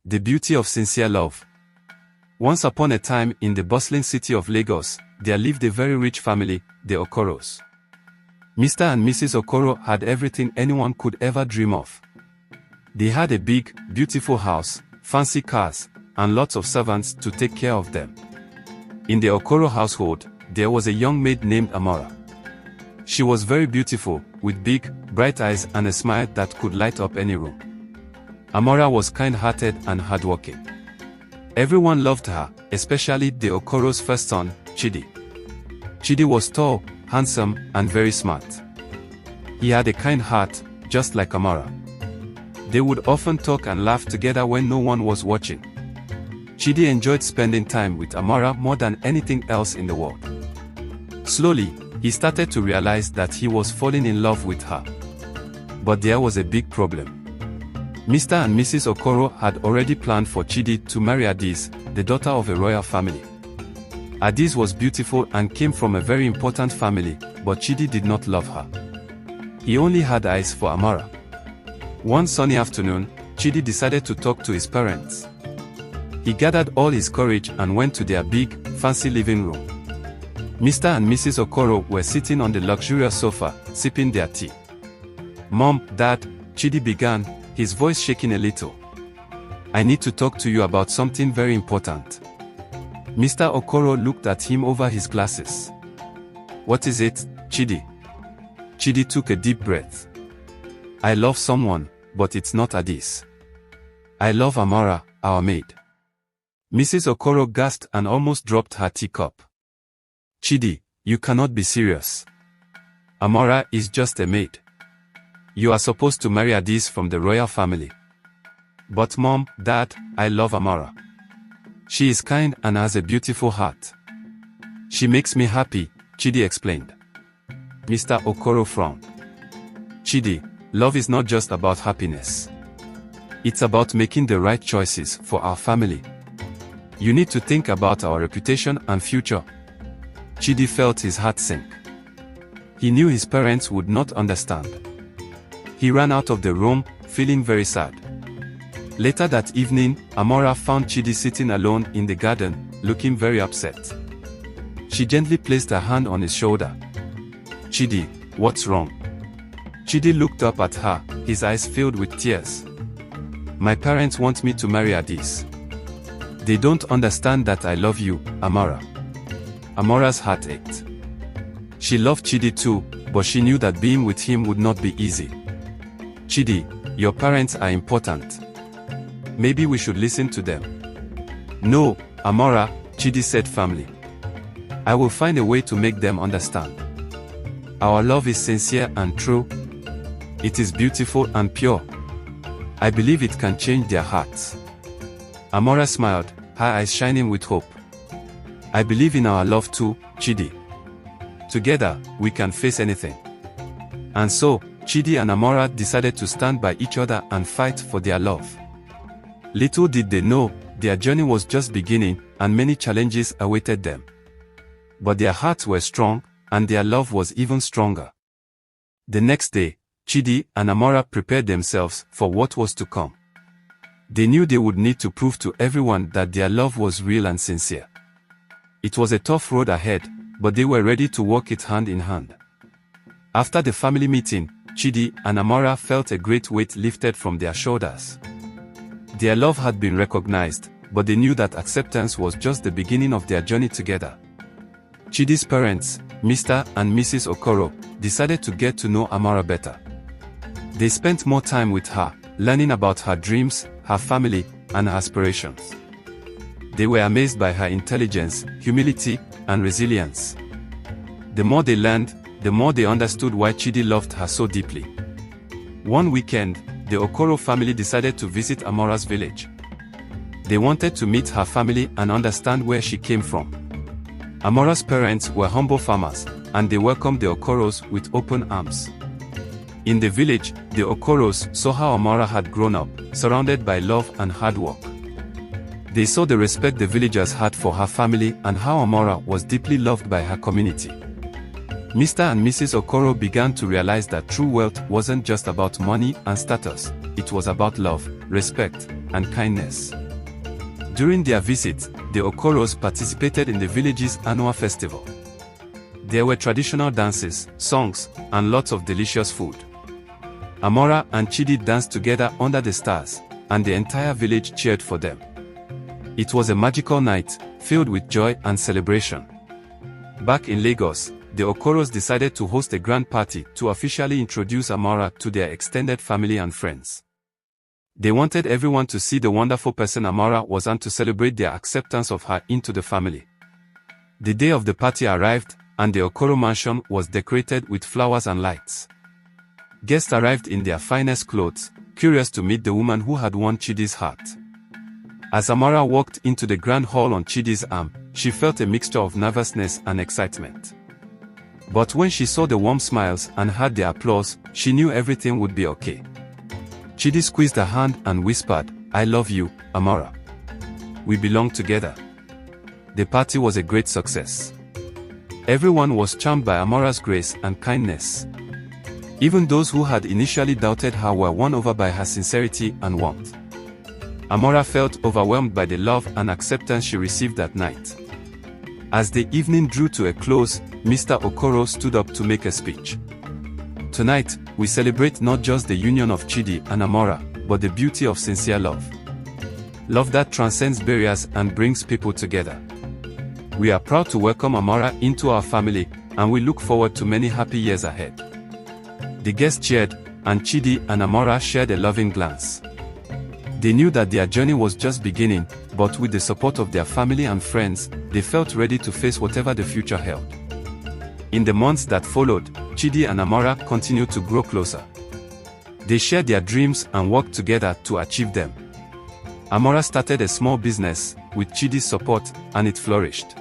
The beauty of sincere love. Once upon a time in the bustling city of Lagos, there lived a very rich family, the Okoros. Mr. and Mrs. Okoro had everything anyone could ever dream of. They had a big, beautiful house, fancy cars, and lots of servants to take care of them. In the Okoro household, there was a young maid named Amara. She was very beautiful, with big, bright eyes and a smile that could light up any room. Amara was kind-hearted and hardworking. Everyone loved her, especially the Okoro's first son, Chidi. Chidi was tall, handsome, and very smart. He had a kind heart, just like Amara. They would often talk and laugh together when no one was watching. Chidi enjoyed spending time with Amara more than anything else in the world. Slowly, he started to realize that he was falling in love with her. But there was a big problem. Mr. and Mrs. Okoro had already planned for Chidi to marry Adis, the daughter of a royal family. Adis was beautiful and came from a very important family, but Chidi did not love her. He only had eyes for Amara. One sunny afternoon, Chidi decided to talk to his parents. He gathered all his courage and went to their big, fancy living room. Mr. and Mrs. Okoro were sitting on the luxurious sofa, sipping their tea. "Mom, Dad," Chidi began, his voice shaking a little. "I need to talk to you about something very important." Mr. Okoro looked at him over his glasses. "What is it, Chidi?" Chidi took a deep breath. "I love someone, but it's not Adis. I love Amara, our maid." Mrs. Okoro gasped and almost dropped her teacup. "Chidi, you cannot be serious. Amara is just a maid. You are supposed to marry Adis from the royal family." "But Mom, Dad, I love Amara. She is kind and has a beautiful heart. She makes me happy," Chidi explained. Mr. Okoro frowned. "Chidi, love is not just about happiness. It's about making the right choices for our family. You need to think about our reputation and future." Chidi felt his heart sink. He knew his parents would not understand. He ran out of the room, feeling very sad. Later that evening, Amara found Chidi sitting alone in the garden, looking very upset. She gently placed her hand on his shoulder. "Chidi, what's wrong?" Chidi looked up at her, his eyes filled with tears. "My parents want me to marry Adis. They don't understand that I love you, Amara." Amara's heart ached. She loved Chidi too, but she knew that being with him would not be easy. "Chidi, your parents are important. Maybe we should listen to them." "No, Amara," Chidi said firmly. "I will find a way to make them understand. Our love is sincere and true. It is beautiful and pure. I believe it can change their hearts." Amara smiled, her eyes shining with hope. "I believe in our love too, Chidi. Together, we can face anything." And so, Chidi and Amara decided to stand by each other and fight for their love. Little did they know, their journey was just beginning, and many challenges awaited them. But their hearts were strong, and their love was even stronger. The next day, Chidi and Amara prepared themselves for what was to come. They knew they would need to prove to everyone that their love was real and sincere. It was a tough road ahead, but they were ready to walk it hand in hand. After the family meeting, Chidi and Amara felt a great weight lifted from their shoulders. Their love had been recognized, but they knew that acceptance was just the beginning of their journey together. Chidi's parents, Mr. and Mrs. Okoro, decided to get to know Amara better. They spent more time with her, learning about her dreams, her family, and her aspirations. They were amazed by her intelligence, humility, and resilience. The more they learned, the more they understood why Chidi loved her so deeply. One weekend, the Okoro family decided to visit Amara's village. They wanted to meet her family and understand where she came from. Amara's parents were humble farmers, and they welcomed the Okoros with open arms. In the village, the Okoros saw how Amara had grown up, surrounded by love and hard work. They saw the respect the villagers had for her family and how Amara was deeply loved by her community. Mr. and Mrs. Okoro began to realize that true wealth wasn't just about money and status, it was about love, respect, and kindness. During their visit, the Okoros participated in the village's annual festival. There were traditional dances, songs, and lots of delicious food. Amara and Chidi danced together under the stars, and the entire village cheered for them. It was a magical night, filled with joy and celebration. Back in Lagos, the Okoros decided to host a grand party to officially introduce Amara to their extended family and friends. They wanted everyone to see the wonderful person Amara was and to celebrate their acceptance of her into the family. The day of the party arrived, and the Okoro mansion was decorated with flowers and lights. Guests arrived in their finest clothes, curious to meet the woman who had won Chidi's heart. As Amara walked into the grand hall on Chidi's arm, she felt a mixture of nervousness and excitement. But when she saw the warm smiles and heard the applause, she knew everything would be okay. Chidi squeezed her hand and whispered, "I love you, Amara. We belong together." The party was a great success. Everyone was charmed by Amara's grace and kindness. Even those who had initially doubted her were won over by her sincerity and warmth. Amara felt overwhelmed by the love and acceptance she received that night. As the evening drew to a close, Mr. Okoro stood up to make a speech. "Tonight, we celebrate not just the union of Chidi and Amara, but the beauty of sincere love. Love that transcends barriers and brings people together. We are proud to welcome Amara into our family, and we look forward to many happy years ahead." The guests cheered, and Chidi and Amara shared a loving glance. They knew that their journey was just beginning, but with the support of their family and friends, they felt ready to face whatever the future held. In the months that followed, Chidi and Amara continued to grow closer. They shared their dreams and worked together to achieve them. Amara started a small business, with Chidi's support, and it flourished.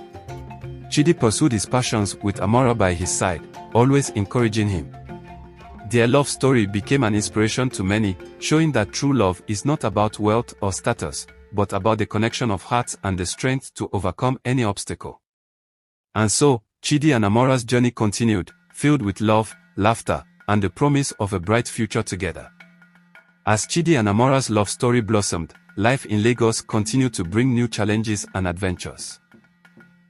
Chidi pursued his passions with Amara by his side, always encouraging him. Their love story became an inspiration to many, showing that true love is not about wealth or status, but about the connection of hearts and the strength to overcome any obstacle. And so, Chidi and Amara's journey continued, filled with love, laughter, and the promise of a bright future together. As Chidi and Amara's love story blossomed, life in Lagos continued to bring new challenges and adventures.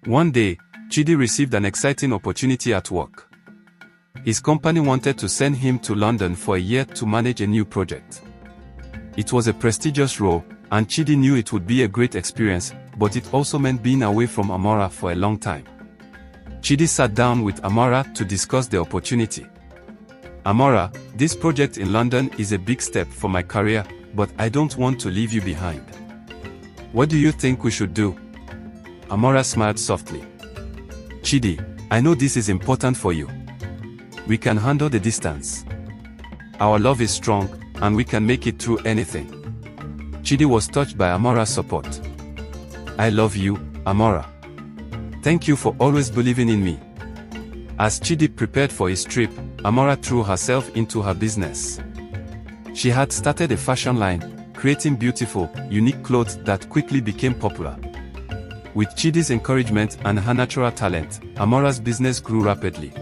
One day, Chidi received an exciting opportunity at work. His company wanted to send him to London for a year to manage a new project. It was a prestigious role, and Chidi knew it would be a great experience, but it also meant being away from Amara for a long time. Chidi sat down with Amara to discuss the opportunity. "Amara, this project in London is a big step for my career, but I don't want to leave you behind. What do you think we should do?" Amara smiled softly. "Chidi, I know this is important for you. We can handle the distance. Our love is strong, and we can make it through anything." Chidi was touched by Amara's support. "I love you, Amara. Thank you for always believing in me." As Chidi prepared for his trip, Amara threw herself into her business. She had started a fashion line, creating beautiful, unique clothes that quickly became popular. With Chidi's encouragement and her natural talent, Amara's business grew rapidly.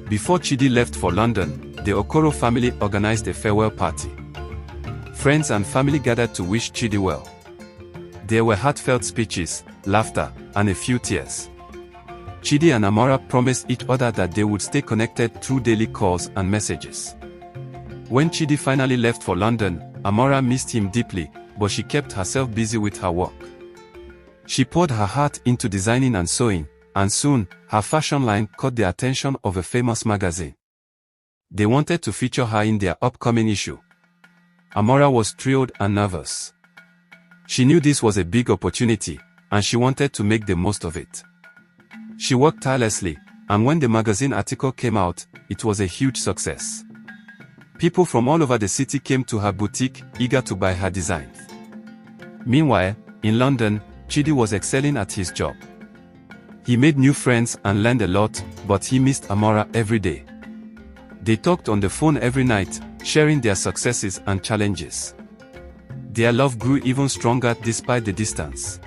Before Chidi left for London, the Okoro family organized a farewell party. Friends and family gathered to wish Chidi well. There were heartfelt speeches, laughter, and a few tears. Chidi and Amara promised each other that they would stay connected through daily calls and messages. When Chidi finally left for London, Amara missed him deeply, but she kept herself busy with her work. She poured her heart into designing and sewing, and soon, her fashion line caught the attention of a famous magazine. They wanted to feature her in their upcoming issue. Amara was thrilled and nervous. She knew this was a big opportunity, and she wanted to make the most of it. She worked tirelessly, and when the magazine article came out, it was a huge success. People from all over the city came to her boutique, eager to buy her designs. Meanwhile, in London, Chidi was excelling at his job. He made new friends and learned a lot, but he missed Amara every day. They talked on the phone every night, sharing their successes and challenges. Their love grew even stronger despite the distance.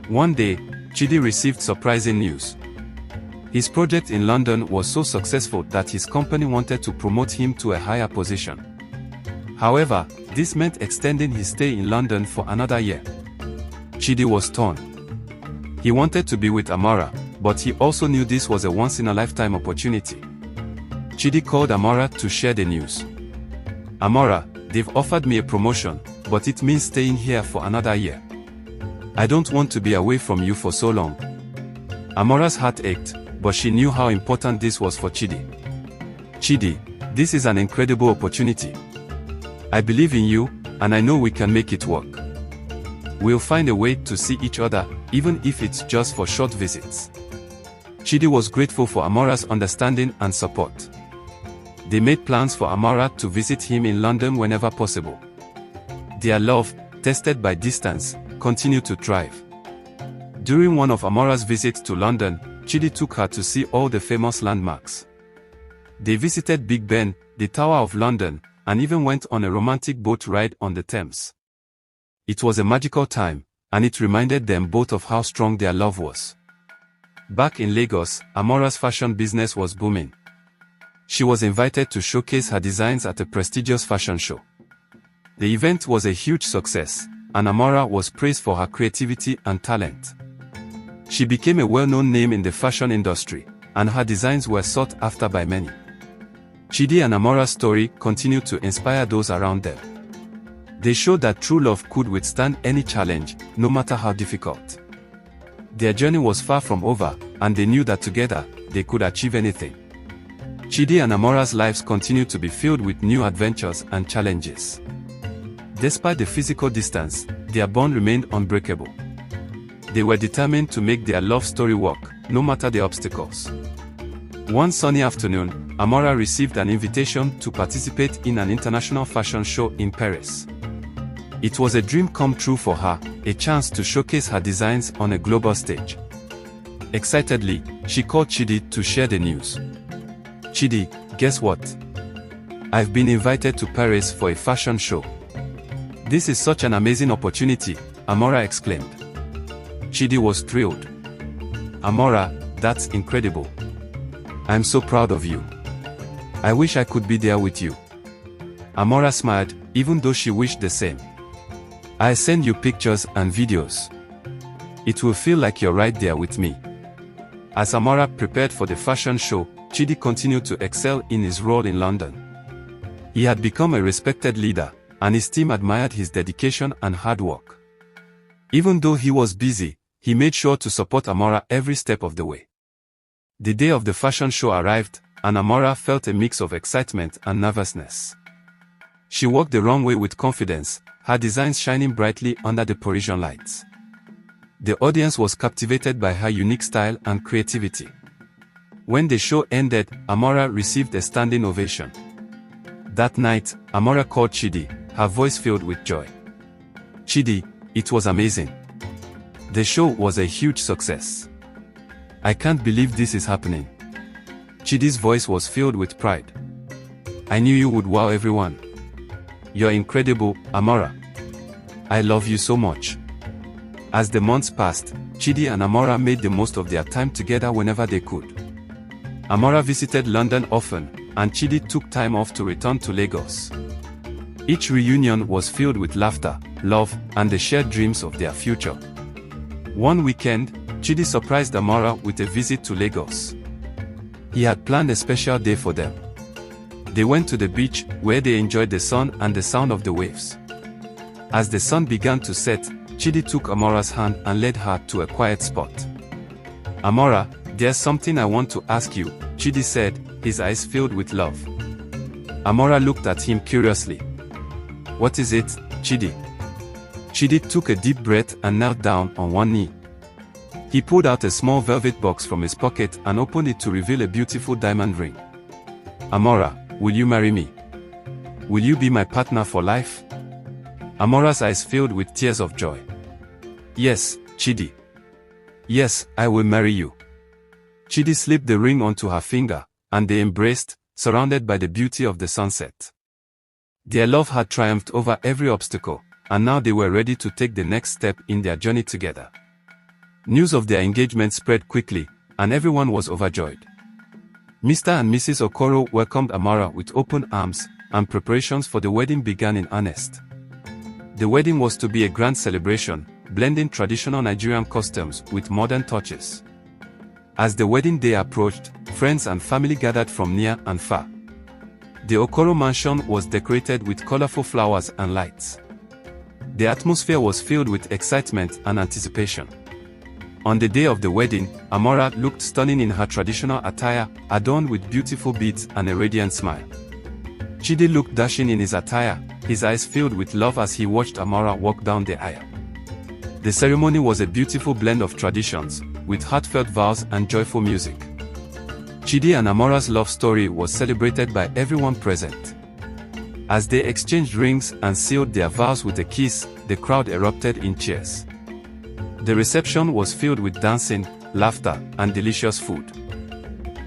One day, Chidi received surprising news. His project in London was so successful that his company wanted to promote him to a higher position. However, This meant extending his stay in London for another year. Chidi was torn. He wanted to be with Amara, but he also knew this was a once-in-a-lifetime opportunity. Chidi called Amara to share the news. "Amara, they've offered me a promotion, but it means staying here for another year. I don't want to be away from you for so long." Amara's heart ached, but she knew how important this was for Chidi. "Chidi, this is an incredible opportunity. I believe in you, and I know we can make it work. We'll find a way to see each other, even if it's just for short visits." Chidi was grateful for Amara's understanding and support. They made plans for Amara to visit him in London whenever possible. Their love, tested by distance, continued to thrive. During one of Amara's visits to London, Chidi took her to see all the famous landmarks. They visited Big Ben, the Tower of London, and even went on a romantic boat ride on the Thames. It was a magical time, and it reminded them both of how strong their love was. Back in Lagos, Amara's fashion business was booming. She was invited to showcase her designs at a prestigious fashion show. The event was a huge success, and Amara was praised for her creativity and talent. She became a well-known name in the fashion industry, and her designs were sought after by many. Chidi and Amara's story continued to inspire those around them. They showed that true love could withstand any challenge, no matter how difficult. Their journey was far from over, and they knew that together, they could achieve anything. Chidi and Amara's lives continued to be filled with new adventures and challenges. Despite the physical distance, their bond remained unbreakable. They were determined to make their love story work, no matter the obstacles. One sunny afternoon, Amara received an invitation to participate in an international fashion show in Paris. It was a dream come true for her, a chance to showcase her designs on a global stage. Excitedly, she called Chidi to share the news. "Chidi, guess what? I've been invited to Paris for a fashion show." "This is such an amazing opportunity," Amara exclaimed. Chidi was thrilled. "Amara, that's incredible. I'm so proud of you. I wish I could be there with you." Amara smiled, even though she wished the same. "I'll send you pictures and videos. It will feel like you're right there with me." As Amara prepared for the fashion show, Chidi continued to excel in his role in London. He had become a respected leader, and his team admired his dedication and hard work. Even though he was busy, he made sure to support Amara every step of the way. The day of the fashion show arrived, and Amara felt a mix of excitement and nervousness. She walked the runway with confidence, her designs shining brightly under the Parisian lights. The audience was captivated by her unique style and creativity. When the show ended, Amara received a standing ovation. That night, Amara called Chidi, her voice filled with joy. "Chidi, it was amazing. The show was a huge success. I can't believe this is happening." Chidi's voice was filled with pride. "I knew you would wow everyone. You're incredible, Amara. I love you so much." As the months passed, Chidi and Amara made the most of their time together whenever they could. Amara visited London often, and Chidi took time off to return to Lagos. Each reunion was filled with laughter, love, and the shared dreams of their future. One weekend, Chidi surprised Amara with a visit to Lagos. He had planned a special day for them. They went to the beach, where they enjoyed the sun and the sound of the waves. As the sun began to set, Chidi took Amara's hand and led her to a quiet spot. "Amara, there's something I want to ask you," Chidi said, his eyes filled with love. Amara looked at him curiously. "What is it, Chidi?" Chidi took a deep breath and knelt down on one knee. He pulled out a small velvet box from his pocket and opened it to reveal a beautiful diamond ring. "Amara, will you marry me? Will you be my partner for life?" Amara's eyes filled with tears of joy. "Yes, Chidi. Yes, I will marry you." Chidi slipped the ring onto her finger, and they embraced, surrounded by the beauty of the sunset. Their love had triumphed over every obstacle, and now they were ready to take the next step in their journey together. News of their engagement spread quickly, and everyone was overjoyed. Mr. and Mrs. Okoro welcomed Amara with open arms, and preparations for the wedding began in earnest. The wedding was to be a grand celebration, blending traditional Nigerian customs with modern touches. As the wedding day approached, friends and family gathered from near and far. The Okoro mansion was decorated with colorful flowers and lights. The atmosphere was filled with excitement and anticipation. On the day of the wedding, Amara looked stunning in her traditional attire, adorned with beautiful beads and a radiant smile. Chidi looked dashing in his attire, his eyes filled with love as he watched Amara walk down the aisle. The ceremony was a beautiful blend of traditions, with heartfelt vows and joyful music. Chidi and Amara's love story was celebrated by everyone present. As they exchanged rings and sealed their vows with a kiss, the crowd erupted in cheers. The reception was filled with dancing, laughter, and delicious food.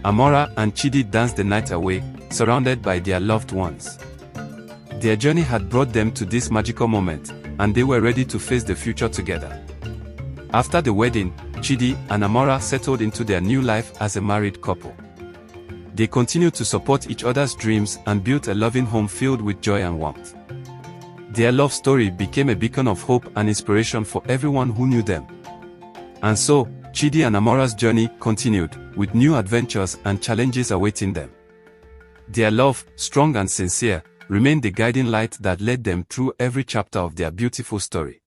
Amara and Chidi danced the night away, surrounded by their loved ones. Their journey had brought them to this magical moment, and they were ready to face the future together. After the wedding, Chidi and Amara settled into their new life as a married couple. They continued to support each other's dreams and built a loving home filled with joy and warmth. Their love story became a beacon of hope and inspiration for everyone who knew them. And so, Chidi and Amara's journey continued, with new adventures and challenges awaiting them. Their love, strong and sincere, remained the guiding light that led them through every chapter of their beautiful story.